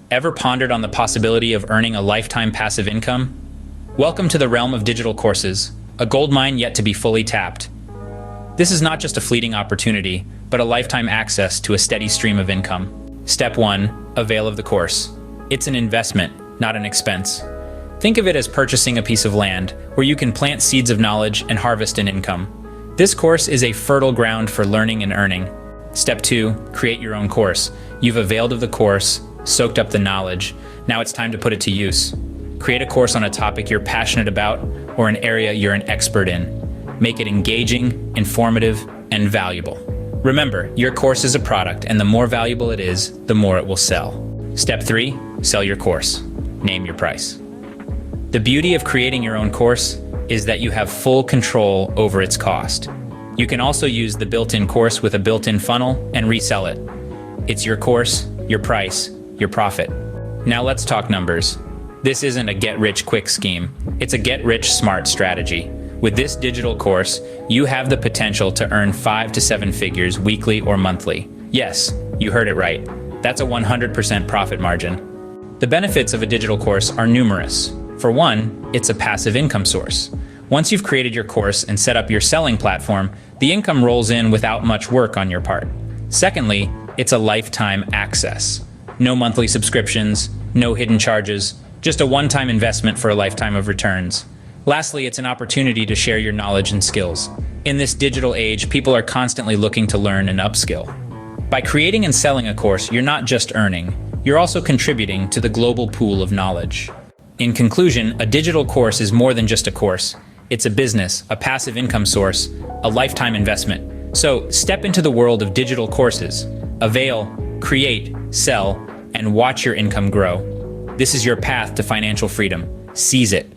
Ever pondered on the possibility of earning a lifetime passive income? Welcome to the realm of digital courses, a goldmine yet to be fully tapped. This is not just a fleeting opportunity, but a lifetime access to a steady stream of income. Step 1. Avail of the course. It's an investment, not an expense. Think of it as purchasing a piece of land where you can plant seeds of knowledge and harvest an income. This course is a fertile ground for learning and earning. Step 2. Create your own course. You've availed of the course, soaked up the knowledge. Now it's time to put it to use. Create a course on a topic you're passionate about or an area you're an expert in. Make it engaging, informative, and valuable. Remember, your course is a product, and the more valuable it is, the more it will sell. Step 3. Sell your course. Name your price. The beauty of creating your own course is that you have full control over its cost. You can also use the built-in course with a built-in funnel and resell it. It's your course, your price, your profit. Now let's talk numbers. This isn't a get-rich-quick scheme. It's a get-rich-smart strategy. With this digital course, you have the potential to earn 5 to 7 figures weekly or monthly. Yes, you heard it right. That's a 100% profit margin. The benefits of a digital course are numerous. For one, it's a passive income source. Once you've created your course and set up your selling platform, the income rolls in without much work on your part. Secondly, it's a lifetime access. No monthly subscriptions, no hidden charges, just a one-time investment for a lifetime of returns. Lastly, it's an opportunity to share your knowledge and skills. In this digital age, people are constantly looking to learn and upskill. By creating and selling a course, you're not just earning, you're also contributing to the global pool of knowledge. In conclusion, a digital course is more than just a course. It's a business, a passive income source, a lifetime investment. So step into the world of digital courses. Avail, create, sell, and watch your income grow. This is your path to financial freedom. Seize it.